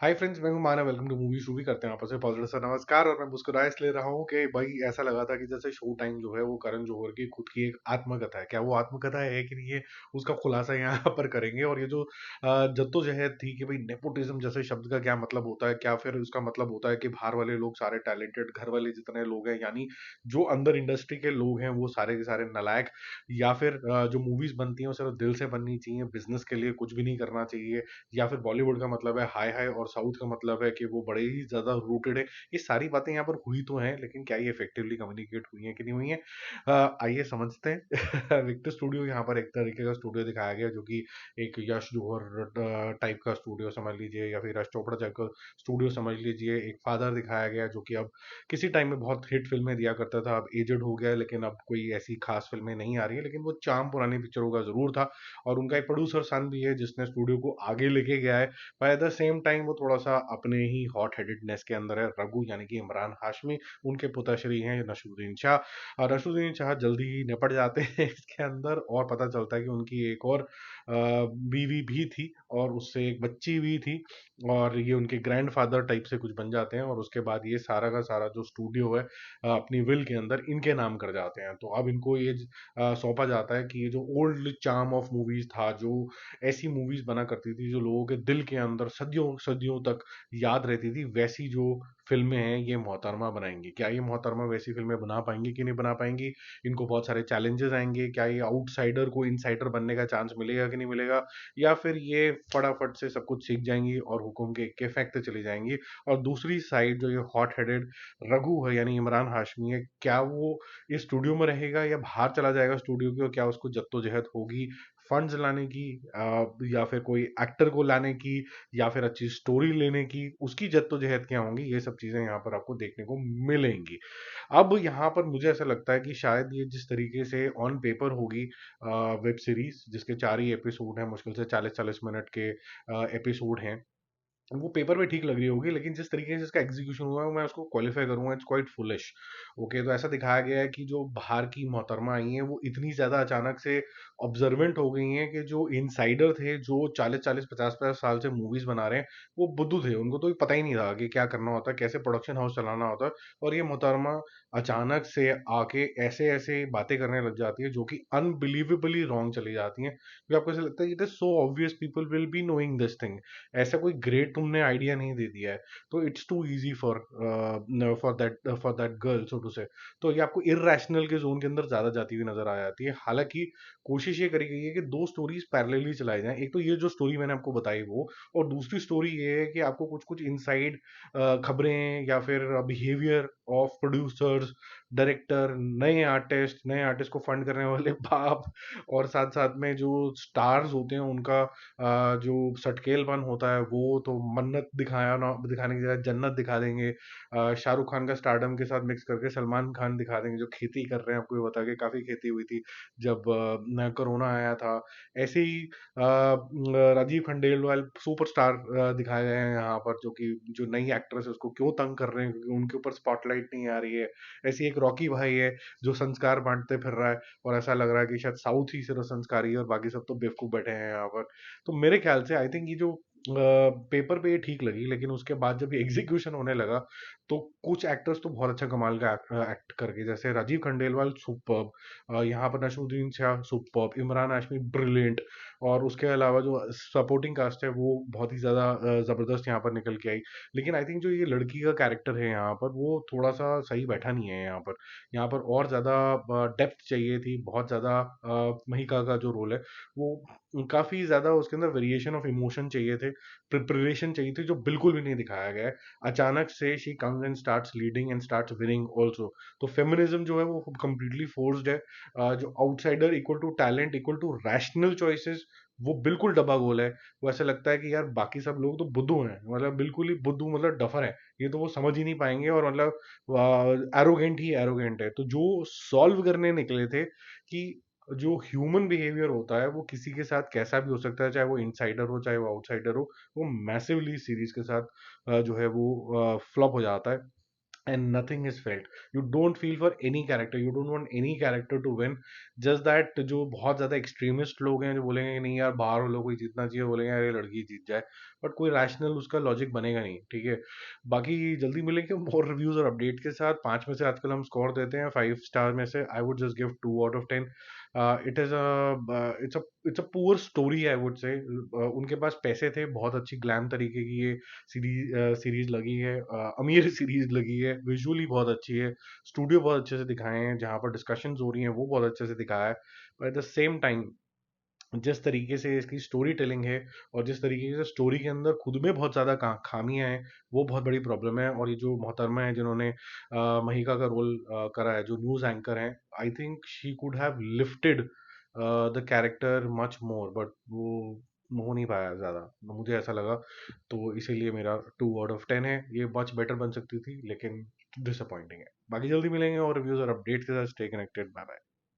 हाय friends, मैं हूं Manav. Welcome to Movie Shoovy. करते हैं आपस में पॉजिटिव सा नमस्कार। और मैं मुस्कुराए इसलिए रहा हूं कि भाई ऐसा लगा था कि जैसे शो टाइम जो है वो करण जौहर की खुद की एक आत्मकथा है। क्या वो आत्मकथा है कि नहीं है, उसका खुलासा यहाँ पर करेंगे। और ये जो जद्दोजहद थी कि भाई नेपोटिज्म जैसे शब्द का क्या मतलब होता है, क्या फिर उसका मतलब होता है कि बाहर वाले लोग सारे टैलेंटेड, घर वाले जितने लोग हैं यानी जो अंदर इंडस्ट्री के लोग हैं वो सारे के सारे नालायक, या फिर जो मूवीज बनती हैं वो सिर्फ दिल से बननी चाहिए, बिजनेस के लिए कुछ भी नहीं करना चाहिए, या फिर बॉलीवुड का मतलब है हाय हाय और साउथ का मतलब है कि वो बड़े ही ज्यादा रूटेड है। ये सारी बातें यहाँ पर हुई तो हैं, लेकिन क्या ये इफेक्टिवली कम्युनिकेट हुई हैं कि नहीं हुई हैं, आइए समझते हैं। विक्टर स्टूडियो यहाँ पर एक तरीके का स्टूडियो दिखाया गया जो कि एक यश जौहर टाइप का स्टूडियो समझ लीजिए, या फिर यश चोपड़ा टाइप का स्टूडियो समझ लीजिए। एक फादर दिखाया गया जो कि अब किसी टाइम में बहुत हिट फिल्में दिया करता था, अब एजेड हो गया है, लेकिन अब कोई ऐसी खास फिल्में नहीं आ रही है, लेकिन वो चार्म पुरानी पिक्चरों का जरूर था। और उनका एक प्रोड्यूसर सन भी है जिसने स्टूडियो को आगे लेके गया है। बाय द सेम टाइम वो थोड़ा सा अपने ही हॉट हेडेडनेस के अंदर है। रघु यानी कि इमरान हाशमी, उनके पुताश्री हैं नसरुद्दीन शाह। और नसरुद्दीन शाह जल्दी ही निपट जाते हैं इसके अंदर, और पता चलता है कि उनकी एक और बीवी भी थी और उससे एक बच्ची भी थी, और ये उनके ग्रैंडफादर टाइप से कुछ बन जाते हैं। और उसके बाद ये सारा का सारा जो स्टूडियो है अपनी विल के अंदर इनके नाम कर जाते हैं। तो अब इनको ये सौंपा जाता है कि ये जो ओल्ड चार्म ऑफ मूवीज था, जो ऐसी मूवीज बना करती थी जो लोगों के दिल के अंदर सदियों सदियों तक याद रहती थी, वैसी जो फिल्में हैं ये मोहतरमा बनाएंगी। क्या ये मोहतरमा वैसी फिल्में बना पाएंगी कि नहीं बना पाएंगी? इनको बहुत सारे चैलेंजेस आएंगे। क्या ये आउटसाइडर को इनसाइडर बनने का चांस मिलेगा कि नहीं मिलेगा, या फिर ये फटाफट से सब कुछ सीख जाएंगी और हुकुम के इक्के फेंकते चली जाएंगी? और दूसरी साइड जो ये हॉट हेडेड रघु है यानी इमरान हाशमी है, क्या वो इस स्टूडियो में रहेगा या बाहर चला जाएगा स्टूडियो की? और क्या उसको जद्दोजहद होगी फंड्स लाने की, या फिर कोई एक्टर को लाने की, या फिर अच्छी स्टोरी लेने की? उसकी जद्दोजहद क्या होंगी? ये सब चीजें यहाँ पर आपको देखने को मिलेंगी। अब यहाँ पर मुझे ऐसा लगता है कि शायद ये जिस तरीके से ऑन पेपर होगी वेब सीरीज, जिसके 4 ही एपिसोड हैं, मुश्किल से 40-40 मिनट के एपिसोड हैं, वो पेपर पे ठीक लग रही होगी, लेकिन जिस तरीके से इसका एग्जीक्यूशन हुआ है मैं उसको क्वालिफाई करूंगा, इट्स क्वाइट फुलिश। ओके, तो ऐसा दिखाया गया है कि जो बाहर की मोहतरमा आई हैं वो इतनी ज्यादा अचानक से ऑब्जर्वेंट हो गई हैं कि जो इनसाइडर थे, जो 40-40 50-50 साल से मूवीज बना रहे हैं, वो बुद्धू थे। उनको तो पता ही नहीं था कि क्या करना होता है, कैसे प्रोडक्शन हाउस चलाना होता है। और ये मोहतरमा अचानक से आके ऐसे ऐसे बातें करने लग जाती है जो कि अनबिलीवेबली रॉन्ग चली जाती हैं, क्योंकि आपको ऐसा लगता है it is so obvious, people will be knowing this thing. ऐसा कोई ग्रेट तुमने आइडिया नहीं दे दिया है, तो it's too easy for for that girl so to say. तो ये आपको इररेशनल के जोन के अंदर ज्यादा जाती हुई नजर आ जाती है। हालांकि कोशिश ये करी गई है कि दो स्टोरीज पैरेलली चलाई जाएं। एक तो ये जो स्टोरी मैंने आपको बताई वो, और दूसरी स्टोरी ये है कि आपको कुछ कुछ इनसाइड खबरें या फिर बिहेवियर ऑफ प्रोड्यूसर्स, डायरेक्टर, नए आर्टिस्ट को फंड करने वाले बाप, और साथ साथ में जो स्टार्स होते हैं उनका जो सटकेलपन होता है, वो तो मन्नत दिखाया ना, दिखाने की जगह जन्नत दिखा देंगे। शाहरुख खान का स्टारडम के साथ मिक्स करके सलमान खान दिखा देंगे जो खेती कर रहे हैं। आपको ये बता के काफी खेती हुई थी जब कोरोना आया था। ऐसे ही राजीव खंडेलवाल सुपरस्टार दिखाए गए हैं यहाँ पर, जो कि जो नई एक्ट्रेस है उसको क्यों तंग कर रहे हैं क्योंकि उनके ऊपर स्पॉटलाइट नहीं आ रही है। ऐसी एक रॉकी भाई है जो संस्कार बांटते फिर रहा है, और ऐसा लग रहा है कि शायद साउथ ही सिर्फ संस्कारी है और बाकी सब तो बेवकूफ बैठे हैं यहाँ पर। तो मेरे ख्याल से आई थिंक ये जो पेपर पे ये ठीक लगी, लेकिन उसके बाद जब ये एग्जीक्यूशन होने लगा तो कुछ एक्टर्स तो बहुत अच्छा कमाल का एक्ट करके, जैसे राजीव खंडेलवाल सुपर्ब, यहाँ पर नसरुद्दीन शाह सुपर्ब, इमरान हाशमी ब्रिलियंट, और उसके अलावा जो सपोर्टिंग कास्ट है वो बहुत ही ज्यादा जबरदस्त यहाँ पर निकल के आई। लेकिन आई थिंक जो ये लड़की का कैरेक्टर है यहाँ पर वो थोड़ा सा सही बैठा नहीं है यहाँ पर। यहाँ पर और ज्यादा डेप्थ चाहिए थी, बहुत ज्यादा महिका का जो रोल है वो काफी ज्यादा, उसके अंदर वेरिएशन ऑफ इमोशन चाहिए थे, प्रिपरेशन चाहिए थी, जो बिल्कुल भी नहीं दिखाया गया है। अचानक से she comes and starts leading and starts winning also. तो फेमिनिज्म जो है वो कंप्लीटली फोर्स्ड है। जो outsider equal to talent equal to rational choices, वो बिल्कुल डबा गोल है। वो ऐसा लगता है कि यार बाकी सब लोग तो बुद्धू हैं, मतलब बिल्कुल ही बुद्धू, मतलब डफर है, ये तो वो समझ ही नहीं पाएंगे, और मतलब एरोगेंट ही एरोगेंट है। तो जो सॉल्व करने निकले थे कि जो ह्यूमन बिहेवियर होता है वो किसी के साथ कैसा भी हो सकता है, चाहे वो इनसाइडर हो चाहे वो आउटसाइडर हो, वो मैसिवली सीरीज के साथ जो है वो फ्लॉप हो जाता है। and nothing is felt. You don't feel for any character, you don't want any character to win. just that जो बहुत ज्यादा एक्सट्रीमिस्ट लोग हैं जो बोलेंगे कि नहीं यार बाहर वालों को ही जीतना चाहिए, बोलेंगे यार ये लड़की जीत जाए, बट कोई रैशनल उसका लॉजिक बनेगा नहीं, ठीक है। बाकी जल्दी मिलेंगे मोर रिव्यूज और अपडेट के साथ। 5 में से आजकल हम स्कोर देते हैं, 5 स्टार में से I would just give 2 out of 10। It is it's a poor story I would say. उनके पास पैसे थे, बहुत अच्छी ग्लैम तरीके की ये सीरीज लगी है, अमीर सीरीज लगी है, विजुअली बहुत अच्छी है, स्टूडियो बहुत अच्छे से दिखाए हैं, जहाँ पर डिस्कशंस हो रही हैं वो बहुत अच्छे से दिखाया है। पर एट द सेम टाइम जिस तरीके से इसकी स्टोरी टेलिंग है और जिस तरीके से स्टोरी के अंदर खुद में बहुत ज़्यादा खामियां हैं, वो बहुत बड़ी प्रॉब्लम है। और ये जो मोहतरमा है जिन्होंने महिका का रोल करा है, जो न्यूज़ एंकर हैं, I think she could have lifted the character much more, but वो हो नहीं पाया ज़्यादा, मुझे ऐसा लगा। तो इसीलिए मेरा 2 आउट ऑफ 10 है। ये मच बेटर बन सकती थी, लेकिन डिसअपॉइंटिंग है। बाकी जल्दी मिलेंगे और रिव्यूज़ और अपडेट्स के साथ। Stay connected, bye bye.